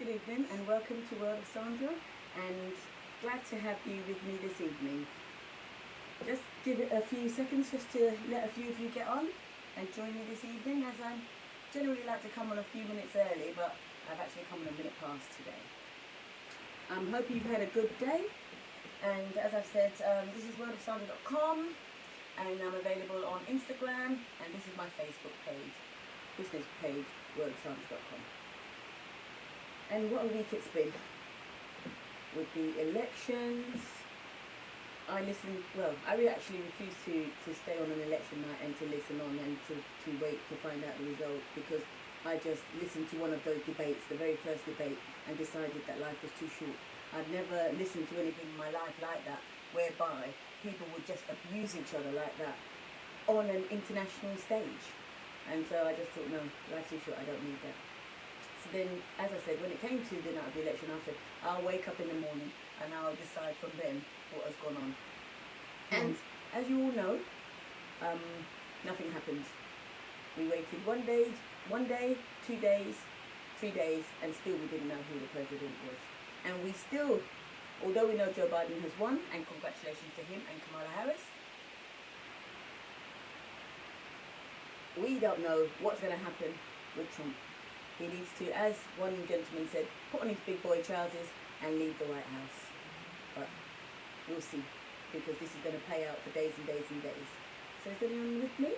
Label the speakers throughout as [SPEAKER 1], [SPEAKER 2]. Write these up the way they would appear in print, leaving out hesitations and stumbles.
[SPEAKER 1] good evening and welcome to World of Sandra, and glad to have you with me this evening. Just give it a few seconds just to let a few of you get on and join me this evening, as I generally like to come on a few minutes early, but I've actually come on a minute past today. Hope you've had a good day, and as I've said, this is worldofsandra.com, and I'm available on Instagram, and this is my Facebook page, business page, worldofsandra.com. And what a week it's been. With the elections, I actually refuse to stay on an election night and to listen on and to wait to find out the result, because I just listened to one of those debates, the very first debate, and decided that life was too short. I'd never listened to anything in my life like that, whereby people would just abuse each other like that on an international stage. And so I just thought, no, life's too short, I don't need that. So then, as I said, when it came to the night of the election, I said, I'll wake up in the morning and I'll decide from then what has gone on. And as you all know, nothing happened. We waited one day, 2 days, 3 days, and still we didn't know who the president was. And we still, although we know Joe Biden has won, and congratulations to him and Kamala Harris, we don't know what's going to happen with Trump. He needs to, as one gentleman said, put on his big boy trousers and leave the White House. But we'll see, because this is going to play out for days and days and days. So is anyone with me?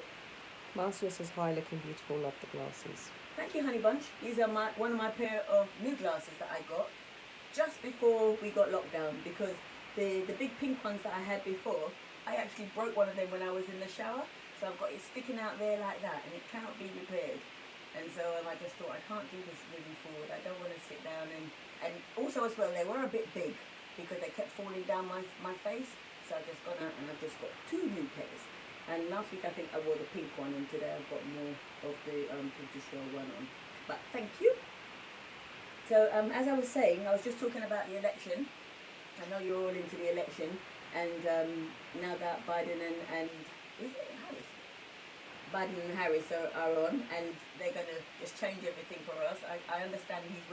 [SPEAKER 2] Marcia says, hi, looking beautiful, love the glasses.
[SPEAKER 1] Thank you, Honey Bunch. These are one of my pair of new glasses that I got just before we got locked down, because the big pink ones that I had before, I actually broke one of them when I was in the shower. So I've got it sticking out there like that, and it cannot be repaired. And so I just thought, I can't do this moving forward. I don't want to sit down and also as well, they were a bit big because they kept falling down my face. So I've just gone out and I've just got 2 new pairs. And last week I think I wore the pink one, and today I've got more of the traditional one on. But thank you. So as I was saying, I was just talking about the election. I know you're all into the election, and now that Biden and is it Harris? Biden and Harris are on, and they're going to just change everything for us. I understand he's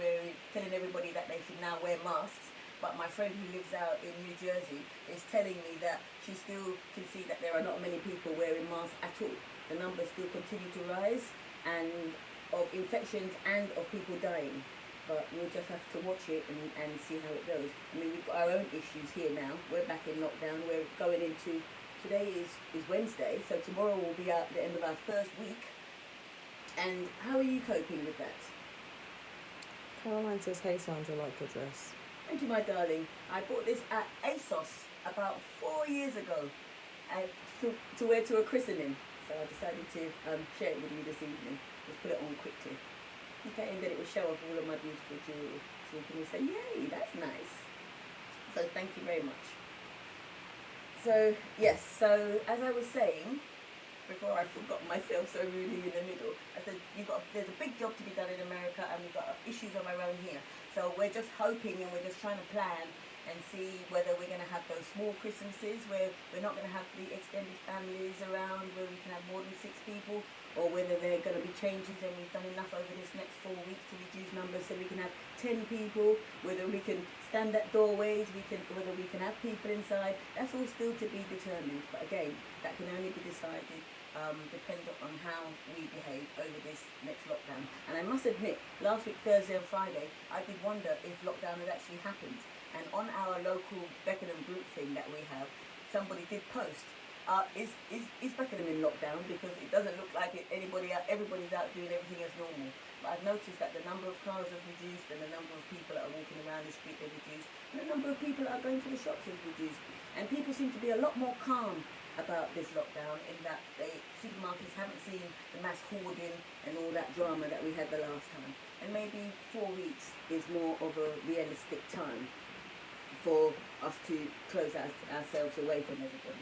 [SPEAKER 1] telling everybody that they should now wear masks, but my friend who lives out in New Jersey is telling me that she still can see that there are not many people wearing masks at all. The numbers still continue to rise, and of infections and of people dying. But we'll just have to watch it and see how it goes. I mean, we've got our own issues here now. We're back in lockdown. We're going into... Today is Wednesday, so tomorrow will be at the end of our first week. And how are you coping with that?
[SPEAKER 2] Caroline says, hey Sandra, like your dress.
[SPEAKER 1] Thank you, my darling. I bought this at ASOS about 4 years ago to wear to a christening. So I decided to share it with you this evening. Just put it on quickly. Okay, and then it will show off all of my beautiful jewellery. So you can all say, yay, that's nice. So thank you very much. So, yes, so as I was saying, before I forgot myself so rudely in the middle, I said there's a big job to be done in America, and we've got issues of our own here. So we're just hoping, and we're just trying to plan and see whether we're going to have those small Christmases where we're not going to have the extended families around, where we can have more than 6 people, or whether there are going to be changes and we've done enough over this next 4 weeks to reduce numbers so we can have 10 people, whether we can stand at doorways, whether we can have people inside. That's all still to be determined, but again, that can only be decided dependent on how we behave over this next lockdown. And I must admit, last week, Thursday and Friday, I did wonder if lockdown had actually happened. And on our local Beckenham group thing that we have, somebody did post, is Beckenham in lockdown? Because it doesn't look like everybody's out doing everything as normal. But I've noticed that the number of cars have reduced, and the number of people that are walking around the street have reduced, and the number of people that are going to the shops has reduced. And people seem to be a lot more calm about this lockdown, in that supermarkets haven't seen the mass hoarding and all that drama that we had the last time. And maybe 4 weeks is more of a realistic time for us to close ourselves away from everybody.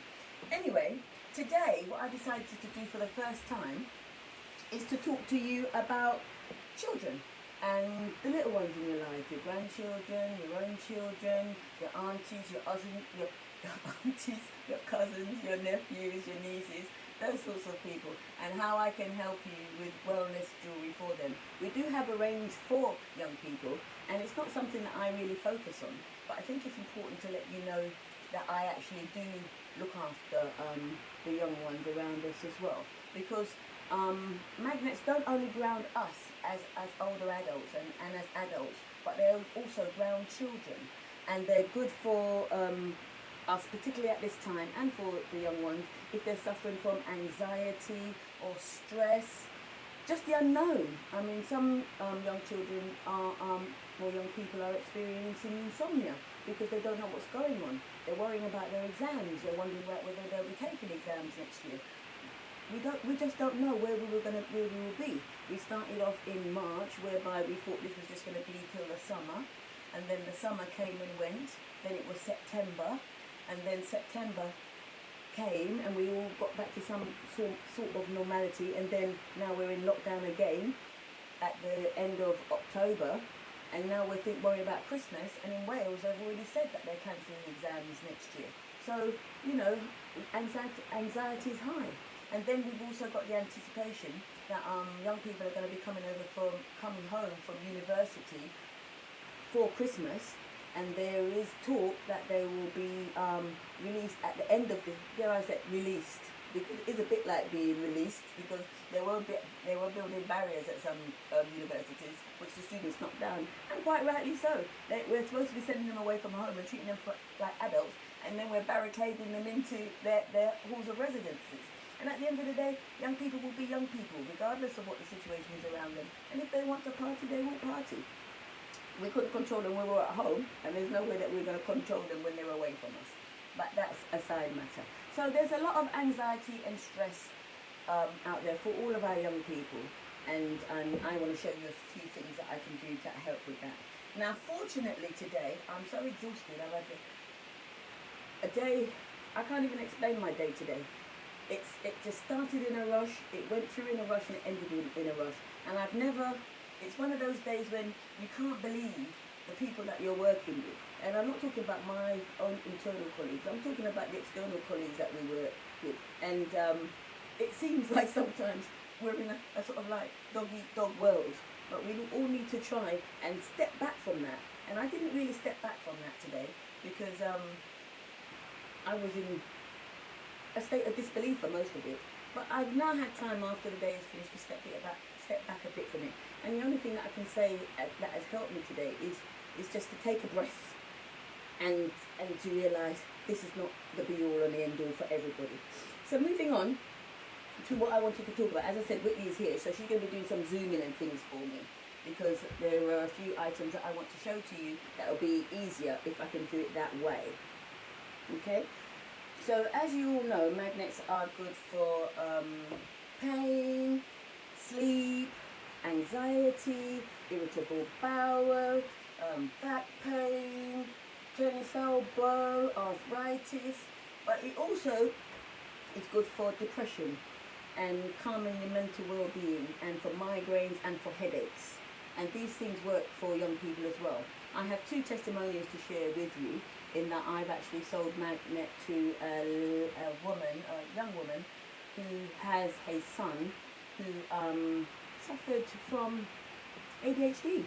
[SPEAKER 1] Anyway, today what I decided to do for the first time is to talk to you about children and the little ones in your life, your grandchildren, your own children, your aunties, your cousins, your nephews, your nieces, those sorts of people, and how I can help you with wellness jewellery for them. We do have a range for young people, and it's not something that I really focus on, but I think it's important to let you know that I actually do look after the young ones around us as well, because magnets don't only ground us as older adults and as adults, but they also ground children, and they're good for us, particularly at this time, and for the young ones if they're suffering from anxiety or stress, just the unknown. I mean, some young children are or young people are experiencing insomnia because they don't know what's going on. They're worrying about their exams. They're wondering about whether they'll be taking exams next year. We just don't know where we will be. We started off in March, whereby we thought this was just going to be till the summer, and then the summer came and went. Then it was September, and then September came, and we all got back to some sort of normality, and then now we're in lockdown again at the end of October, and now we're worrying about Christmas. And in Wales, they've already said that they're cancelling exams next year. So, you know, anxiety is high. And then we've also got the anticipation that young people are going to be coming home from university for Christmas, and there is talk that they will be released at the end of the, dare I say, released, because it is a bit like being released, because they were building barriers at some universities, which the students knocked down, and quite rightly so. We're supposed to be sending them away from home and treating them like adults, and then we're barricading them into their halls of residences. And at the end of the day, young people will be young people, regardless of what the situation is around them. And if they want to party, they will party. We couldn't control them when we were at home, and there's no way that we're going to control them when they're away from us. But that's a side matter. So there's a lot of anxiety and stress out there for all of our young people. And I want to show you a few things that I can do to help with that. Now, fortunately today, I'm so exhausted. I've had a day, I can't even explain my day today. It just started in a rush, it went through in a rush, and it ended in a rush. And it's one of those days when you can't believe the people that you're working with. And I'm not talking about my own internal colleagues, I'm talking about the external colleagues that we work with. And it seems like sometimes we're in a sort of like dog-eat-dog world, but we all need to try and step back from that. And I didn't really step back from that today, because I was in a state of disbelief for most of it, but I've now had time after the day is finished to step back a bit from it. And the only thing that I can say that has helped me today is just to take a breath and to realise this is not the be all and the end all for everybody. So moving on to what I wanted to talk about. As I said, Whitney is here, so she's going to be doing some zooming and things for me, because there are a few items that I want to show to you that will be easier if I can do it that way. Okay? So as you all know, magnets are good for pain, sleep, anxiety, irritable bowel, back pain, tennis elbow, arthritis, but it also is good for depression and calming your mental well-being, and for migraines and for headaches. And these things work for young people as well. I have two testimonials to share with you, in that I've actually sold magnet to a young woman who has a son who suffered from ADHD.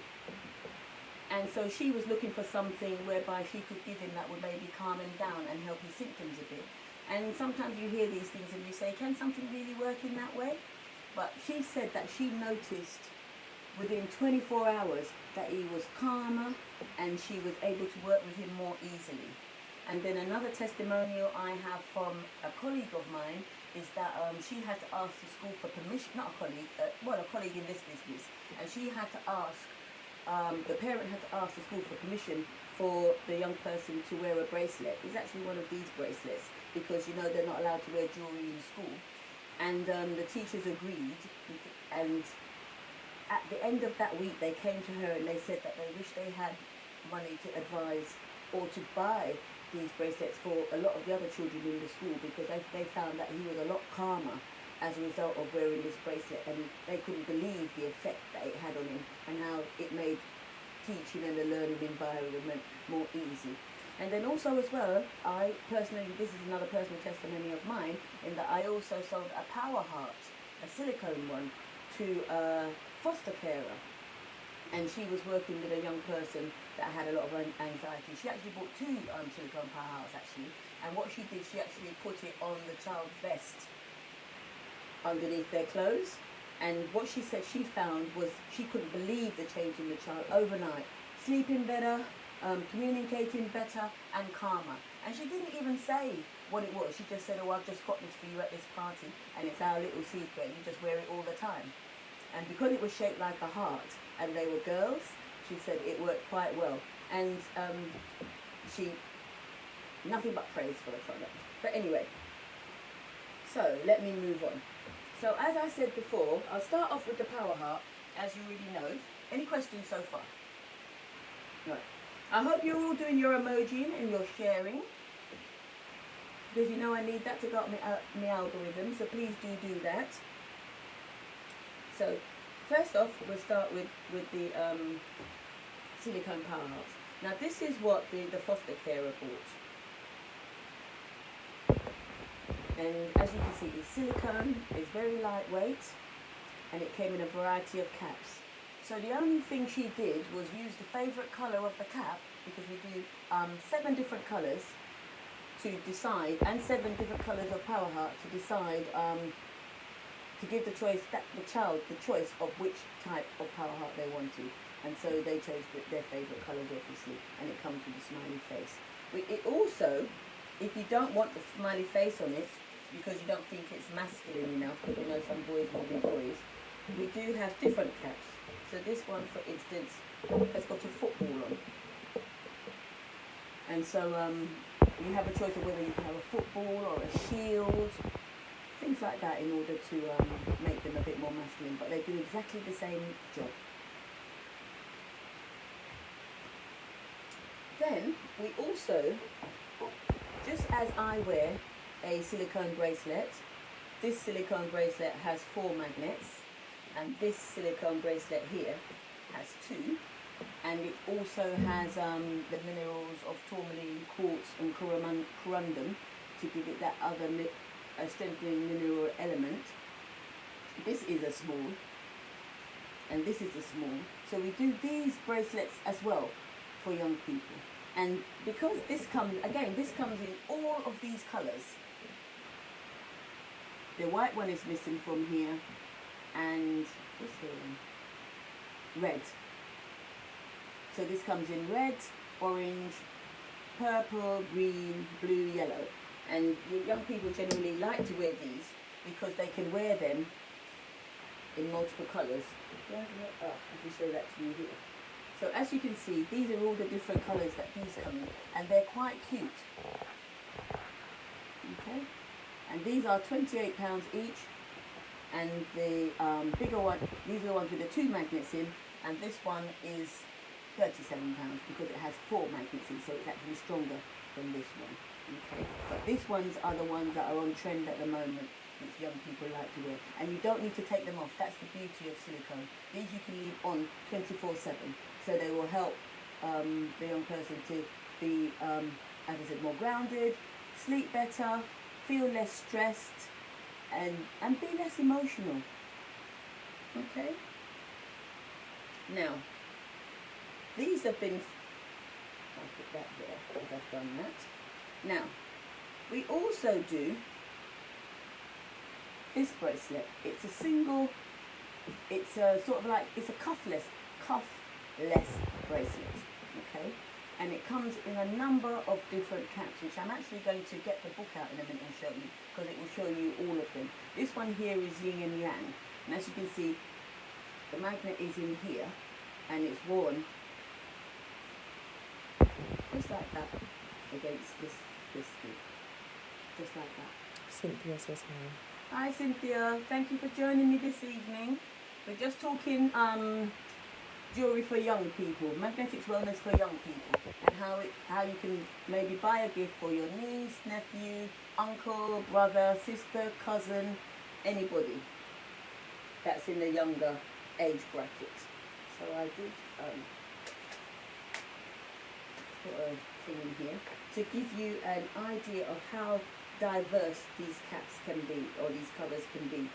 [SPEAKER 1] And so she was looking for something whereby she could give him that would maybe calm him down and help his symptoms a bit. And sometimes you hear these things and you say, can something really work in that way? But she said that she noticed within 24 hours that he was calmer and she was able to work with him more easily. And then another testimonial I have from a colleague of mine is that she had to ask the school for permission, not a colleague, a colleague in this business, and she had to ask, the parent had to ask the school for permission for the young person to wear a bracelet. It's actually one of these bracelets, because you know they're not allowed to wear jewellery in school. And the teachers agreed, and at the end of that week they came to her and they said that they wish they had money to advise or to buy these bracelets for a lot of the other children in the school, because they found that he was a lot calmer as a result of wearing this bracelet, and they couldn't believe the effect that it had on him and how it made teaching and the learning environment more easy. And then also as well, I personally, this is another personal testimony of mine, in that I also sold a power heart, a silicone one, to a foster carer. And she was working with a young person that had a lot of anxiety. She actually bought two silicone power hearts actually. And what she did, she actually put it on the child's vest underneath their clothes. And what she said she found was she couldn't believe the change in the child overnight. Sleeping better, communicating better and calmer. And she didn't even say what it was. She just said, oh, I've just got this for you at this party and it's our little secret. You just wear it all the time. And because it was shaped like a heart and they were girls, she said it worked quite well. And she, nothing but praise for the product. But anyway, so let me move on. So as I said before, I'll start off with the power heart, as you already know. Any questions so far? Right. I hope you're all doing your emoji and your sharing, because you know I need that to go up my algorithm, so please do that. So first off, we'll start with the silicone power hearts. Now this is what the foster carer bought. And as you can see, it's silicone, it's very lightweight, and it came in a variety of caps. So the only thing she did was use the favourite colour of the cap, because we do 7 different colours to decide, and 7 different colours of power heart to decide, to give the child the choice of which type of power heart they wanted. And so they chose their favourite colours obviously, and it comes with a smiley face. It also, if you don't want the smiley face on it, because you don't think it's masculine enough, because you know some boys will be boys, we do have different caps. So this one, for instance, has got a football on. And so you have a choice of whether you can have a football or a shield, things like that, in order to make them a bit more masculine, but they do exactly the same job. Then we also, just as I wear a silicone bracelet, this silicone bracelet has 4 magnets, and this silicone bracelet here has 2, and it also has the minerals of tourmaline, quartz and corundum to give it that other strengthening mineral element. This is a small, and this is a small. So we do these bracelets as well for young people. And because this comes in all of these colours. The white one is missing from here, and this here, red. So this comes in red, orange, purple, green, blue, yellow. And young people generally like to wear these because they can wear them in multiple colours. I can show that to you here. So as you can see, these are all the different colours that these come in, and they're quite cute. Okay, and these are £28 each, and the bigger one, these are the ones with the 2 magnets in, and this one is £37 because it has 4 magnets in, so it's actually stronger than this one. Okay, but these ones are the ones that are on trend at the moment, which young people like to wear, and you don't need to take them off. That's the beauty of silicone. These you can leave on 24/7, so they will help the young person to be, as I said, more grounded, sleep better, feel less stressed, and be less emotional. Okay. Now, these have been, I'll put that there because I've done that. Now, we also do this bracelet. It's a single, it's a sort of like, it's a cuffless bracelet, okay? And it comes in a number of different caps, which I'm actually going to get the book out in a minute and show you, because it will show you all of them. This one here is yin and yang, and as you can see, the magnet is in here, and it's worn just like that against this skin, just like that.
[SPEAKER 2] Cynthia says hi.
[SPEAKER 1] Hi Cynthia, thank you for joining me this evening. We're just talking jewellery for young people, magnetics wellness for young people, and how you can maybe buy a gift for your niece, nephew, uncle, brother, sister, cousin, anybody that's in the younger age bracket. So I did put a thing in here to give you an idea of how diverse these caps can be, or these covers can be.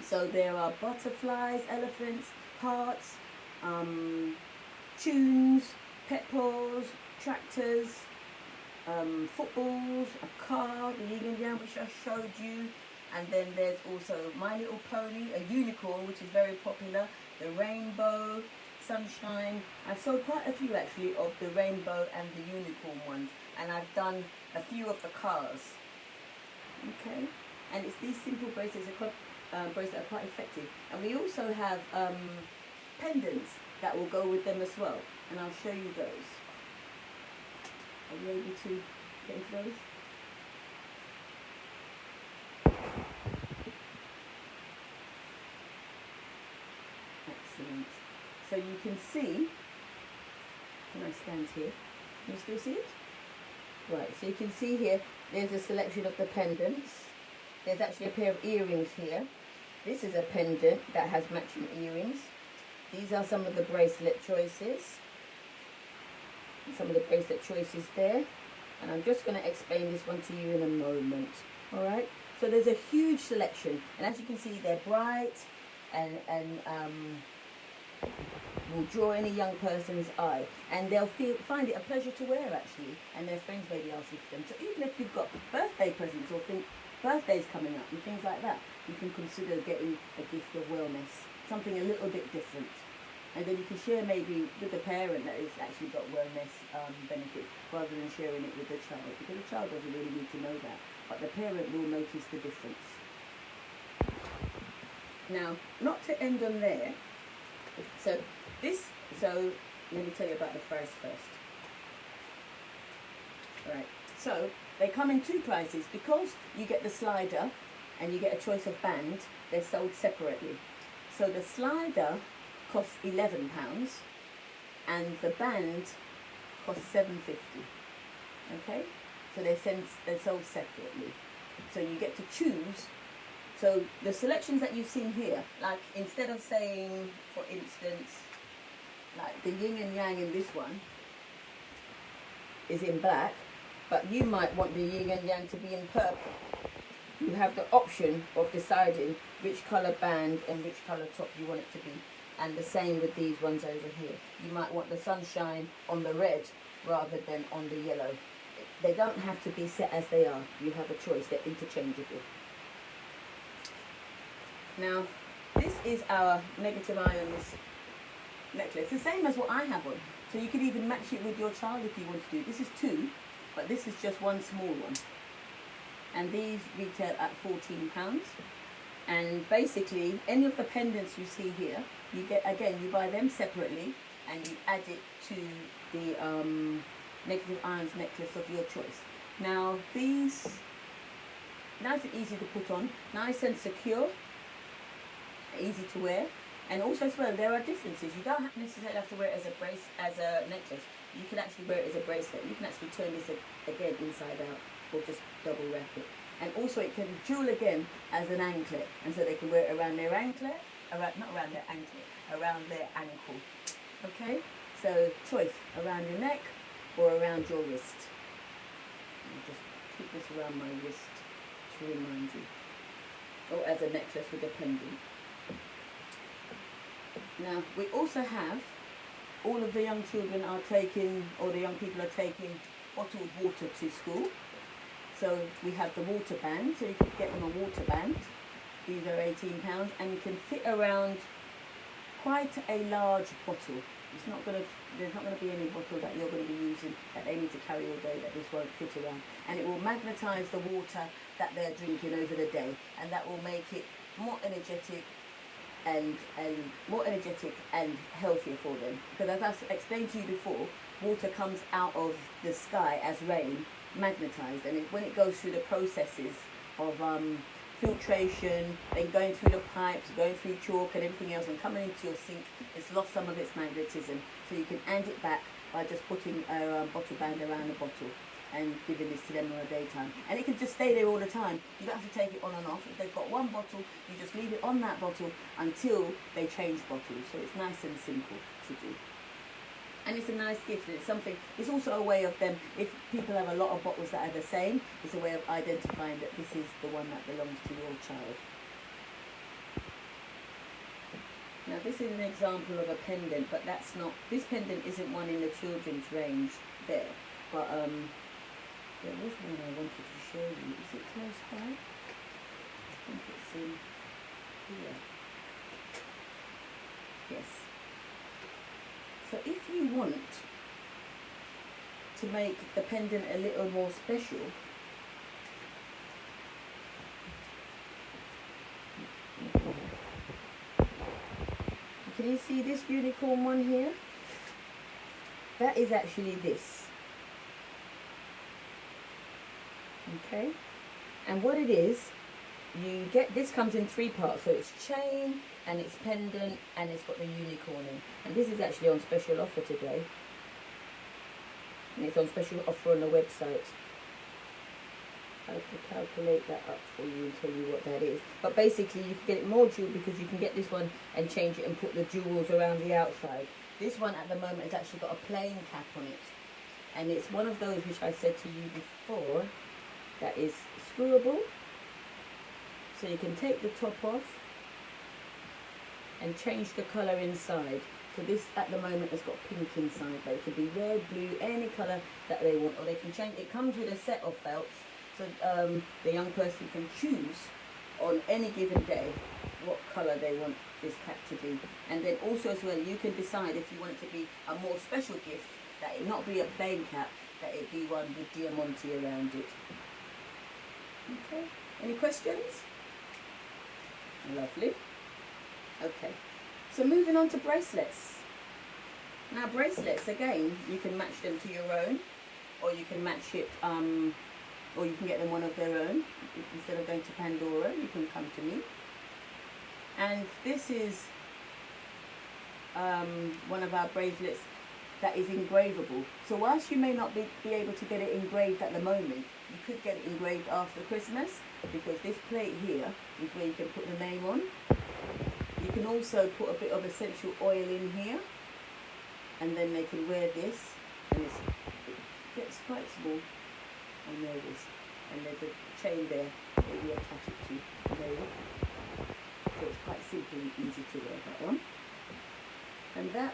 [SPEAKER 1] So there are butterflies, elephants, hearts, tunes, pet paws, tractors, footballs, a car, the yin and yang which I showed you, and then there's also My Little Pony, a unicorn which is very popular, the rainbow, sunshine. I've sold quite a few actually of the rainbow and the unicorn ones, and I've done a few of the cars. Okay, and it's these simple bracelets that are quite effective, and we also have pendants that will go with them as well, and I'll show you those. Are you able to get into those? Excellent. So you can see, can I stand here? Can you still see it? Right, so you can see here, there's a selection of the pendants. There's actually a pair of earrings here. This is a pendant that has matching earrings. These are some of the bracelet choices. Some of the bracelet choices there. And I'm just going to explain this one to you in a moment. Alright, so there's a huge selection. And as you can see, they're bright and will draw any young person's eye, and they'll find it a pleasure to wear actually, and their friends maybe ask you for them. So even if you've got birthday presents or think birthdays coming up and things like that, you can consider getting a gift of wellness, something a little bit different, and then you can share maybe with the parent that it's actually got wellness benefits, rather than sharing it with the child, because the child doesn't really need to know that, but the parent will notice the difference. Now, not to end on there, so let me tell you about the price first. Right, so they come in two prices. Because you get the slider and you get a choice of band, they're sold separately. So the slider costs £11 and the band costs £7.50. Okay, so they're sold separately. So you get to choose. So the selections that you've seen here, like instead of saying, for instance, like the yin and yang in this one is in black, but you might want the yin and yang to be in purple. You have the option of deciding which colour band and which colour top you want it to be. And the same with these ones over here. You might want the sunshine on the red rather than on the yellow. They don't have to be set as they are. You have a choice. They're interchangeable. Now, this is our negative ions necklace, the same as what I have on. So you could even match it with your child if you want to do. This is two, but this is just one small one. And these retail at £14. And basically, any of the pendants you see here, you get, again, you buy them separately and you add it to the negative ions necklace of your choice. Now, these, nice and easy to put on, nice and secure, easy to wear, and also as well there are differences. You don't necessarily have to wear it as a necklace. You can actually wear it as a bracelet. You can actually turn this again inside out or just double wrap it. And also it can dual again as an anklet, and so they can wear it around their anklet, around their ankle. Okay, so choice around your neck or around your wrist. I'll just keep this around my wrist to remind you, or as a necklace with a pendant. Now, we also have, all of the young children are taking, or the young people are taking bottled water to school. So we have the water band, so you can get them a water band. These are £18 and you can fit around quite a large bottle. There's not going to be any bottle that you're going to be using that they need to carry all day that this won't fit around. And it will magnetise the water that they're drinking over the day, and that will make it more energetic and healthier for them. Because as I explained to you before, water comes out of the sky as rain, magnetised, and when it goes through the processes of filtration, then going through the pipes, going through chalk and everything else, and coming into your sink, it's lost some of its magnetism. So you can add it back by just putting a bottle band around the bottle and giving this to them in the daytime. And it can just stay there all the time. You don't have to take it on and off. If they've got one bottle, you just leave it on that bottle until they change bottles. So it's nice and simple to do. And it's a nice gift, and it's something, it's also a way of them, if people have a lot of bottles that are the same, it's a way of identifying that this is the one that belongs to your child. Now this is an example of a pendant, but that's not, this pendant isn't one in the children's range there, but there was one I wanted to show you. Is it close by? I think it's in here. Yes. So if you want to make the pendant a little more special, can you see this unicorn one here? That is actually this. Okay, and what it is, you get, this comes in 3 parts, so it's chain and it's pendant and it's got the unicorn in, and this is actually on special offer today, and it's on special offer on the website. I have to calculate that up for you and tell you what that is, but basically you can get it more jewel because you can get this one and change it and put the jewels around the outside. This one at the moment has actually got a plain cap on it, and it's one of those which I said to you before that is screwable, so you can take the top off and change the colour inside. So this at the moment has got pink inside, but it can be red, blue, any colour that they want, or they can change. It comes with a set of felts, so the young person can choose on any given day what colour they want this cap to be. And then also as well, you can decide if you want it to be a more special gift, that it not be a plain cap, that it be one with diamante around it. Okay, any questions? Lovely. Okay, so moving on to bracelets. Now bracelets, again, you can match them to your own, or you can match it, or you can get them one of their own. Instead of going to Pandora, you can come to me. And this is one of our bracelets that is engravable. So whilst you may not be able to get it engraved at the moment, you could get it engraved after Christmas, because this plate here is where you can put the name on. You can also put a bit of essential oil in here, and then they can wear this, and it gets quite small, and there it is. And there's a chain there that you attach it to. There you go. So it's quite simple and easy to wear, that one. And that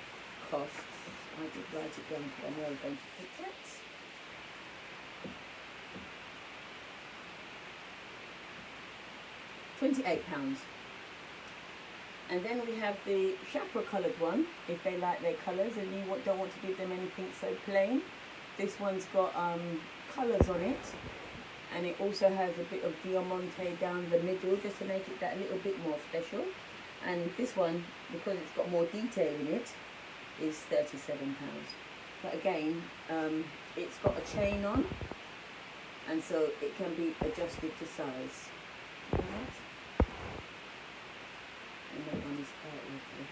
[SPEAKER 1] costs, I did write it down because I know I'm going to forget. £28. And then we have the chakra coloured one, if they like their colours and you don't want to give them anything so plain. This one's got colours on it, and it also has a bit of diamante down the middle just to make it that little bit more special. And this one, because it's got more detail in it, is £37. But again, it's got a chain on, and so it can be adjusted to size. Right. And that one is quite lovely.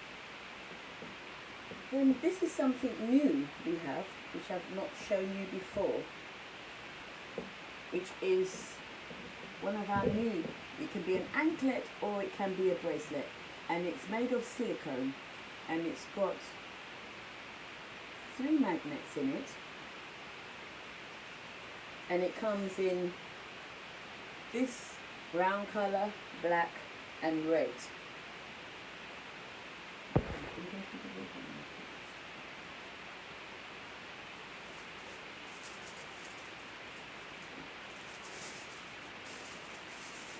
[SPEAKER 1] Then this is something new we have, which I've not shown you before, which is one of our new, it can be an anklet or it can be a bracelet, and it's made of silicone, and it's got 3 magnets in it, and it comes in this brown colour, black and red.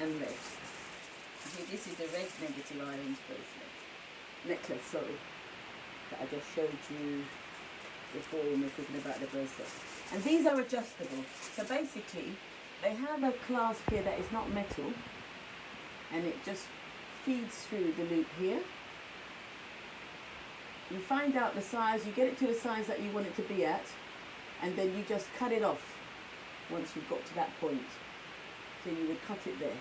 [SPEAKER 1] And red. Okay, this is the red negative island bracelet. Necklace, sorry. That I just showed you before when we were talking about the bracelet. And these are adjustable. So basically, they have a clasp here that is not metal, and it just feeds through the loop here. You find out the size, you get it to the size that you want it to be at, and then you just cut it off once you've got to that point. So you would cut it there,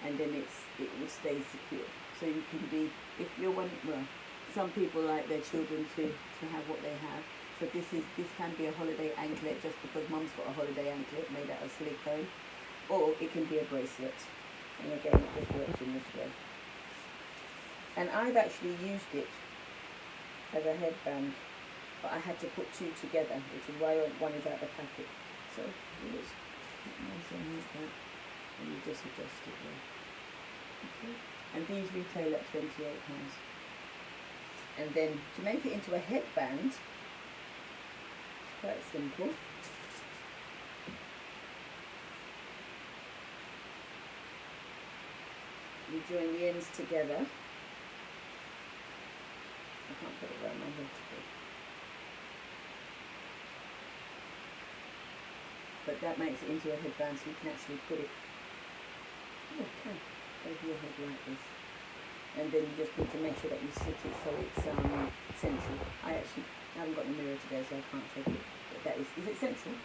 [SPEAKER 1] and then it would stay secure. So you can be, if you're one, well, some people like their children to have what they have. So this can be a holiday anklet, just because mum's got a holiday anklet made out of silicone, or it can be a bracelet. And again, it just works in this way. And I've actually used it as a headband but I had to put two together, which is why one is out of the packet. So it looks nice and like that, and you just adjust it there. Okay. And these retail at £28. And then to make it into a headband, it's quite simple. You join the ends together. I can't put it around my head today. But that makes it into a headband, so you can actually put it over your head like this. And then you just need to make sure that you sit it so it's central. I haven't got the mirror today, so I can't check it. But that is it central?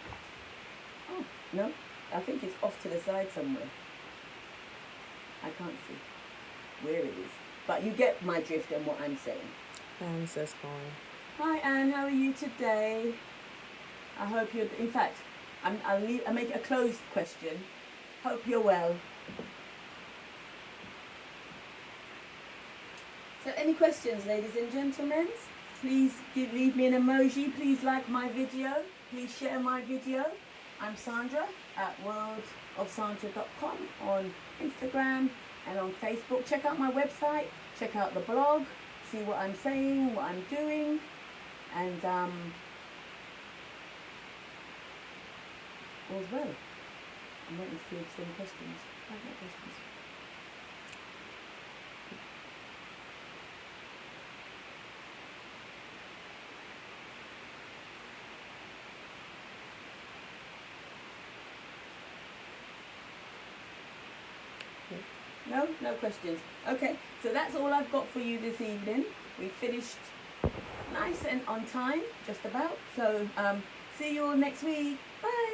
[SPEAKER 1] Oh, no, I think it's off to the side somewhere. I can't see where it is. But you get my drift and what I'm saying.
[SPEAKER 2] Anne says hi.
[SPEAKER 1] Hi Anne, how are you today? I hope you're, in fact, I'll make it a closed question. Hope you're well. So any questions, ladies and gentlemen? Please leave me an emoji. Please like my video. Please share my video. I'm Sandra at worldofsandra.com on Instagram and on Facebook. Check out my website. Check out the blog. See what I'm saying, what I'm doing. And all's well. I'm waiting to see if there's any questions. I have no questions. No? No questions. Okay, so that's all I've got for you this evening. We finished nice and on time, just about. So, see you all next week. Bye!